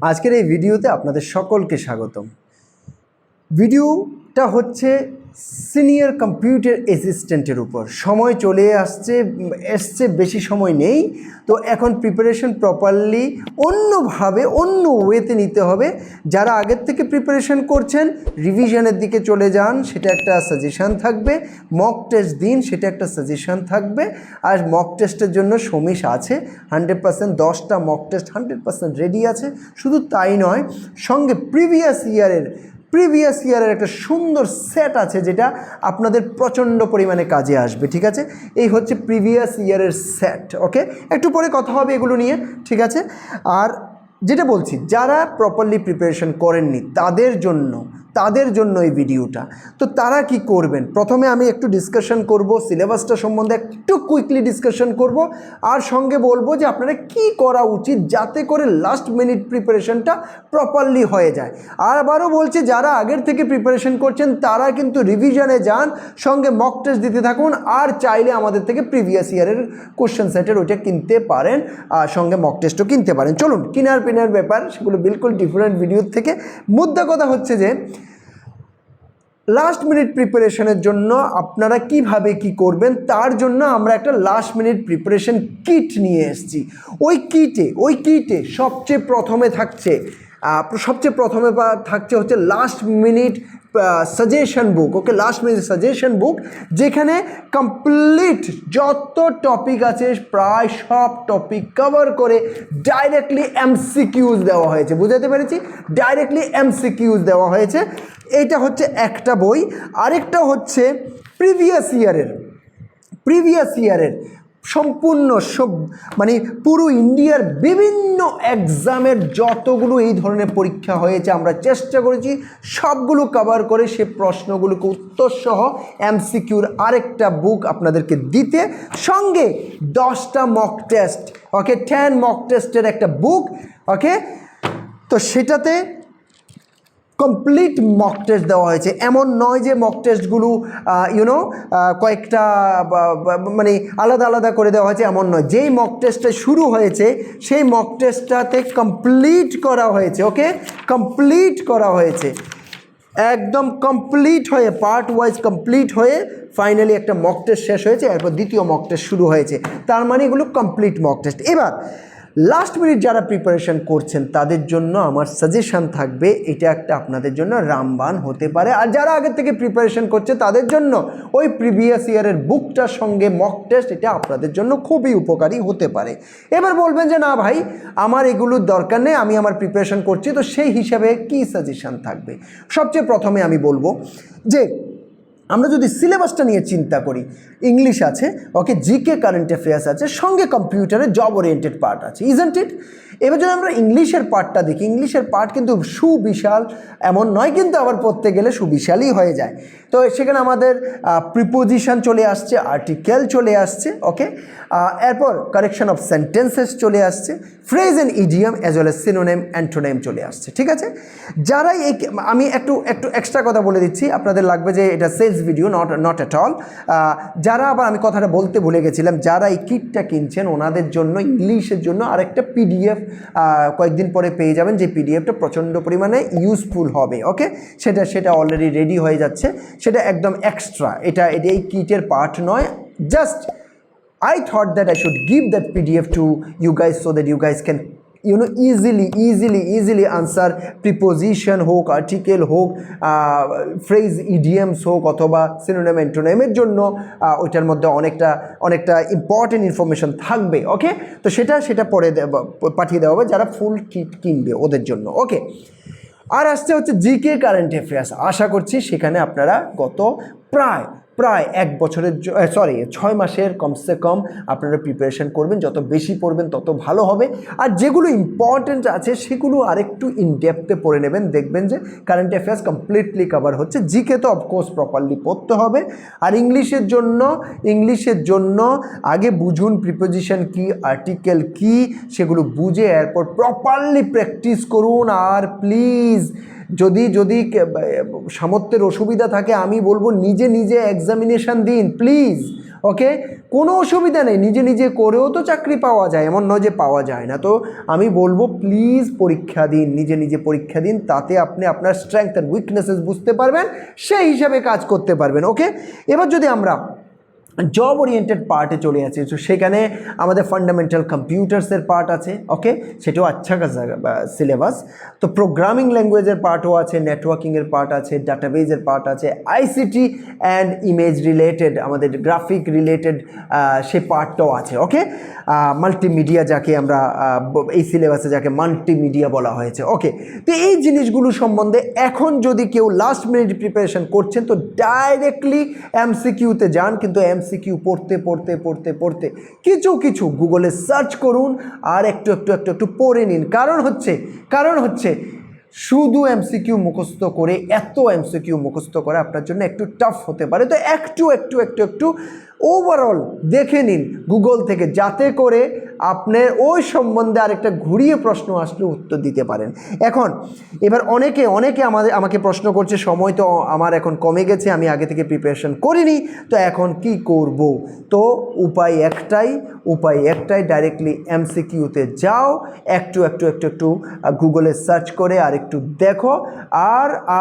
আজকের এই ভিডিওতে আপনাদের সকলকে স্বাগতম। ভিডিওটা হচ্ছে সিনিয়র কম্পিউটার অ্যাসিস্ট্যান্টের উপর। সময় চলে এসছে, বেশি সময় নেই, তো এখন প্রিপারেশন প্রপারলি অন্যভাবে অন্য ওয়েতে নিতে হবে। যারা আগের থেকে প্রিপারেশন করছেন রিভিশনের দিকে চলে যান, সেটা একটা সাজেশান থাকবে। মক টেস্ট দিন, সেটা একটা সাজেশান থাকবে। আর মক টেস্টের জন্য সমীশ আছে 100%, 10টা মক টেস্ট 100% রেডি আছে। শুধু তাই নয়, সঙ্গে প্রিভিয়াস ইয়ারের একটা সুন্দর সেট আছে যেটা আপনাদের প্রচণ্ড পরিমাণে কাজে আসবে। ঠিক আছে, এই হচ্ছে প্রিভিয়াস ইয়ারের সেট। ওকে, একটু পরে কথা হবে এগুলো নিয়ে, ঠিক আছে। আর যেটা বলছি, যারা প্রপারলি প্রিপারেশন করেননি তাদের জন্য এই ভিডিওটা। তো তারা কি করবেন, প্রথমে আমি একটু ডিসকাশন করব, সিলেবাসটা সম্বন্ধে একটু কুইকলি ডিসকাশন করব, আর সঙ্গে বলবো যে আপনারা কি করা উচিত যাতে করে লাস্ট মিনিট প্রিপারেশনটা প্রপারলি হয়ে যায়। আর আবারও বলছি, যারা আগের থেকে প্রিপারেশন করছেন তারা কিন্তু রিভিশনে যান, সঙ্গে মক টেস্ট দিতে থাকুন, আর চাইলে আমাদের থেকে প্রিভিয়াস ইয়ারের কোশ্চেন সেটের ওইটা কিনতে পারেন, আর সঙ্গে মক টেস্টও কিনতে পারেন। চলুন, কেনার ব্যাপার সেগুলো বিলকুল ডিফারেন্ট ভিডিওর থেকে। মুদ্রা কথা হচ্ছে যে লাস্ট মিনিট প্রিপারেশনের জন্য আপনারা কিভাবে কি করবেন, তার জন্য আমরা একটা লাস্ট মিনিট প্রিপারেশন কিট নিয়ে এসেছি। ওই কিটে সবচেয়ে প্রথমে থাকছে হচ্ছে লাস্ট মিনিট সাজেশন বুক। ওকে, লাস্ট মিনিট সাজেশন বুক, যেখানে কমপ্লিট যত টপিক আছে প্রায় সব টপিক কভার করে ডাইরেক্টলি এমসিকিউজ দেওয়া হয়েছে। বুঝাতে পেরেছি? ডাইরেক্টলি এমসিকিউজ দেওয়া হয়েছে। এইটা হচ্ছে একটা বই। আরেকটা হচ্ছে প্রিভিয়াস ইয়ারের সম্পূর্ণ মানে পুরো ইন্ডিয়ার বিভিন্ন এক্সামের যতগুলো এই ধরনের পরীক্ষা হয়েছে আমরা চেষ্টা করেছি সবগুলো কভার করে সে প্রশ্নগুলোকে উত্তরসহ এমসিকিউর আরেকটা বুক আপনাদেরকে দিতে, সঙ্গে 10টা মক টেস্ট। ওকে, 10 মক টেস্টের একটা বুক। ওকে, তো সেটাতে কমপ্লিট মক টেস্ট দেওয়া হয়েছে। এমন নয় যে মক টেস্টগুলো কয়েকটা মানে আলাদা করে দেওয়া হয়েছে, এমন নয়। যেই মক টেস্টটা শুরু হয়েছে সেই মক টেস্টটাতে কমপ্লিট করা হয়েছে। ওকে, কমপ্লিট করা হয়েছে, একদম কমপ্লিট হয়ে পার্ট ওয়াইজ কমপ্লিট হয়ে ফাইনালি একটা মক টেস্ট শেষ হয়েছে, এরপর দ্বিতীয় মক টেস্ট শুরু হয়েছে। তার মানে এগুলো কমপ্লিট মক টেস্ট। এবার লাস্ট মিনিট যারা প্রিপারেশন করছেন তাদের জন্য আমার সাজেশান থাকবে, এটা একটা আপনাদের জন্য রামবান হতে পারে। আর যারা আগের থেকে প্রিপারেশন করছে তাদের জন্য ওই প্রিভিয়াস ইয়ারের বুকটার সঙ্গে মক টেস্ট, এটা আপনাদের জন্য খুবই উপকারী হতে পারে। এবার বলবেন যে না ভাই, আমার এগুলোর দরকার নেই, আমি আমার প্রিপারেশন করছি, তো সেই হিসাবে কি সাজেশান থাকবে? সবচেয়ে প্রথমে আমি বলবো যে আমরা যদি সিলেবাসটা নিয়ে চিন্তা করি, ইংলিশ আছে, ওকে, জিকে কারেন্ট অ্যাফেয়ার্স আছে, সঙ্গে কম্পিউটারের জব ওরিয়েন্টেড পার্ট আছে, ইজন্ট ইট? এবার যদি আমরা ইংলিশের পার্টটা দেখি, ইংলিশের পার্ট কিন্তু সুবিশাল এমন নয়, কিন্তু আবার পড়তে গেলে সুবিশালই হয়ে যায়। তো সেখানে আমাদের প্রিপোজিশন চলে আসছে, আর্টিকেল চলে আসছে, ওকে, এরপর কারেকশন অফ সেন্টেন্সেস চলে আসছে, phrase and idiom as well as synonym antonym চলে আসছে। ঠিক আছে, যারাই আমি একটু এক্সট্রা কথা বলে দিচ্ছি, আপনাদের লাগবে যে এটা sales video, not at all. যারা আবার আমি কথাটা বলতে ভুলে গেছিলাম, যারা এই কিটটা কিনছেন ওনাদের জন্য ইংলিশের জন্য আরেকটা পিডিএফ কয়েকদিন পরে পেয়ে যাবেন, যে পিডিএফটা প্রচণ্ড পরিমাণে ইউজফুল হবে। ওকে, সেটা অলরেডি রেডি হয়ে যাচ্ছে, সেটা একদম এক্সট্রা, এটা এই কিটের পার্ট নয়। Just I thought that I should give that PDF to you guys so that you guys can easily answer preposition হোক, আর্টিকেল হোক, ফ্রেজ ইডিয়ামস হোক, অথবা সিনোনিম অ্যান্টোনিমের জন্য ওইটার মধ্যে অনেকটা ইম্পর্টেন্ট ইনফরমেশন থাকবে। ওকে, তো সেটা পরে পাঠিয়ে দেওয়া হবে যারা ফুল কিট কিনবে ওদের জন্য। ওকে, আর আসতে হচ্ছে জিকে কারেন্ট অ্যাফেয়ার্স। আশা করছি সেখানে আপনারা গত প্রায় 6 মাসের কমসে কম আপনারা প্রিপারেশন করবেন। যত বেশি পড়বেন তত ভালো হবে। আর যেগুলো ইম্পর্টেন্ট আছে সেগুলো আরেকটু ইনডেপথে পড়ে নেবেন, দেখবেন যে কারেন্ট অ্যাফেয়ার্স কমপ্লিটলি কভার হচ্ছে। জিকে তো অফকোর্স প্রপারলি পড়তে হবে। আর ইংলিশের জন্য আগে বুঝুন প্রিপোজিশন কি, আর্টিকেল কি, সেগুলো বুঝে এরপর প্রপারলি প্র্যাকটিস করুন। আর প্লিজ যদি সামর্থ্যের অসুবিধা থাকে আমি বলবো নিজে এক্সামিনেশান দিন প্লিজ। ওকে, কোনো অসুবিধা নেই, নিজে নিজে করেও তো চাকরি পাওয়া যায়, এমন নয় যে পাওয়া যায় না। তো আমি বলবো প্লিজ পরীক্ষা দিন, নিজে নিজে পরীক্ষা দিন, তাতে আপনি আপনার স্ট্রেংথ অ্যান্ড উইকনেসেস বুঝতে পারবেন, সেই হিসাবে কাজ করতে পারবেন। ওকে, এবার যদি আমরা জব ওরিয়েন্টেড পার্টে চলে আসি, তো সেখানে আমাদের ফান্ডামেন্টাল কম্পিউটার্সের পার্ট আছে। ওকে, সেটাও আচ্ছা সিলেবাস। তো প্রোগ্রামিং ল্যাঙ্গুয়েজের পার্টও আছে, নেটওয়ার্কিংয়ের পার্ট আছে, ডাটাবেজের পার্ট আছে, আইসিটি অ্যান্ড ইমেজ রিলেটেড, আমাদের গ্রাফিক রিলেটেড সে পার্টটাও আছে। ওকে, মাল্টিমিডিয়া যাকে আমরা এই সিলেবাসে যাকে মাল্টিমিডিয়া বলা হয়েছে। ওকে, তো এই জিনিসগুলো সম্বন্ধে এখন যদি কেউ লাস্ট মিনিট প্রিপারেশন করছেন তো ডাইরেক্টলি এমসিকিউতে যান, কিন্তু এমসিকিউ পড়তে পড়তে পড়তে পড়তে কিছু গুগলে সার্চ করুন আর একটু পড়ে নিন। কারণ হচ্ছে শুধু এমসিকিউ মুখস্থ করে, এত এমসিকিউ মুখস্থ করে আপনার জন্য একটু টাফ হতে পারে। তো একটু ওভারঅল দেখে নিন গুগল থেকে, যাতে করে আপনার ওই সম্বন্ধে আরেকটা ঘুরিয়ে প্রশ্ন আসলে উত্তর দিতে পারেন। এবার অনেকে আমাকে প্রশ্ন করছে, সময় তো আমার এখন কমে গেছে, আমি আগে থেকে প্রিপারেশন করিনি, তো এখন কি করব? তো উপায় একটাই, ডাইরেক্টলি এমসিকিউতে যাও, একটু গুগলে সার্চ করে আর একটু দেখো,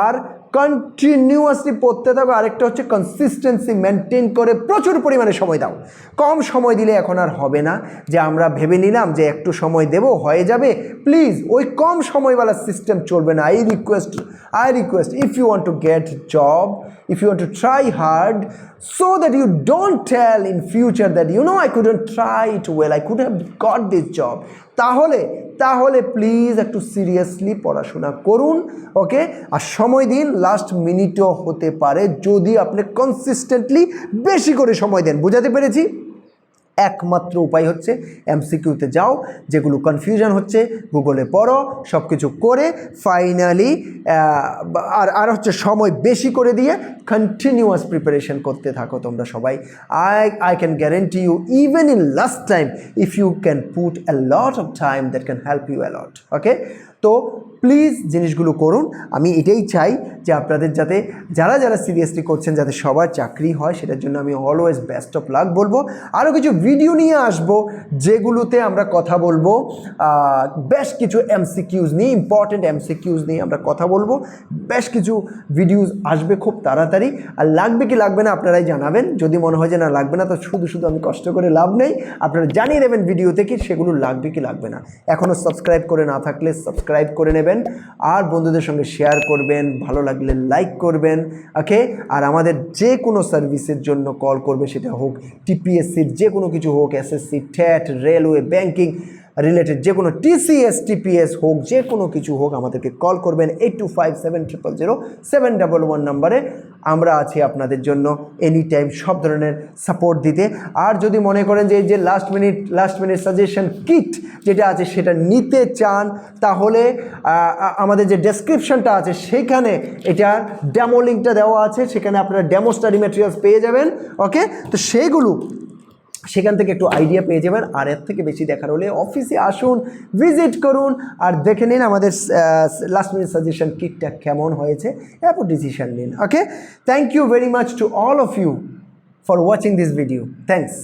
আর কন্টিনিউয়াসলি পড়তে থাকো। আরেকটা হচ্ছে কনসিস্টেন্সি মেনটেন করে প্রচুর পরিমাণে সময় দাও। কম সময় দিলে এখন আর হবে না যে আমরা ভেবে নিলাম যে একটু সময় দেব হয়ে যাবে। প্লিজ ওই কম সময়ওয়ালা সিস্টেম চলবে না। I request if you want to get job, if you want to try hard, so that you don't tell in future that I couldn't try it well, I could have got this job, তাহলে please একটু seriously পড়াশোনা করুন। ওকে, আর সময় দিন, last মিনিটও হতে পারে যদি আপনি কনসিস্টেন্টলি বেশি করে সময় দেন। বুঝাতে পেরেছি? একমাত্র উপায় হচ্ছে এমসিকিউতে যাও, যেগুলো কনফিউশন হচ্ছে গুগলে পড়ো, সব কিছু করে ফাইনালি আর হচ্ছে সময় বেশি করে দিয়ে কন্টিনিউয়াস প্রিপারেশন করতে থাকো তোমরা সবাই। I can guarantee you, even in last time, if you can put a lot of time, that can help you a lot. ওকে, তো প্লিজ জিনিসগুলো করুন। আমি এটাই চাই যে আপনাদের যারা সিরিয়াসলি করছেন যাতে সবার চাকরি হয়, সেটার জন্য আমি অলওয়েজ বেস্ট অফ লাক বলবো। আরও কিছু ভিডিও নিয়ে আসবো যেগুলোতে আমরা কথা বলবো বেশ কিছু এমসিকিউজ নিয়ে, ইম্পর্টেন্ট এমসিকিউজ নিয়ে আমরা কথা বলবো। বেশ কিছু ভিডিওস আসবে খুব তাড়াতাড়ি। আর লাগবে কি লাগবে না আপনারাই জানাবেন। যদি মনে হয় যে না লাগবে না, তো শুধু আমি কষ্ট করে লাভ নেই, আপনারা জানিয়ে দেবেন ভিডিওতে কি সেগুলো লাগবে কি লাগবে না। এখনও সাবস্ক্রাইব করে না থাকলে সাবস্ক্রাইব করে নেবেন, আর বন্ধুদের সঙ্গে শেয়ার করবেন, ভালো লাগলে লাইক করবেন। ওকে, আর আমাদের যে কোনো সার্ভিসের জন্য কল করবে, সেটা হোক টিপিএসসির যে কোনো কিছু হোক, SSC, TET, railway, banking related যে কোনো TPS হোক, যে কোনো কিছু হোক, আমাদেরকে কল করবেন 8257000711 নাম্বারে। আমরা আছি আপনাদের জন্য এনি টাইম সব ধরনের সাপোর্ট দিতে। আর যদি মনে করেন যে এই যে লাস্ট মিনিট সাজেশন কিট যেটা আছে সেটা নিতে চান, তাহলে আমাদের যে ডেসক্রিপশনটা আছে সেখানে এটার ডেমো লিঙ্কটা দেওয়া আছে, সেখানে আপনারা ডেমো স্টাডি ম্যাটেরিয়ালস পেয়ে যাবেন। ওকে, তো সেইগুলো সেখান থেকে একটু আইডিয়া পেয়ে যাবেন। আর এর থেকে বেশি দেখার হলে অফিসে আসুন, ভিজিট করুন, আর দেখে নিন আমাদের লাস্ট মিনিট সাজেশন কিটটা কেমন হয়েছে, এরপর ডিসিশন নিন। Okay, thank you very much to all of you for watching this video. Thanks.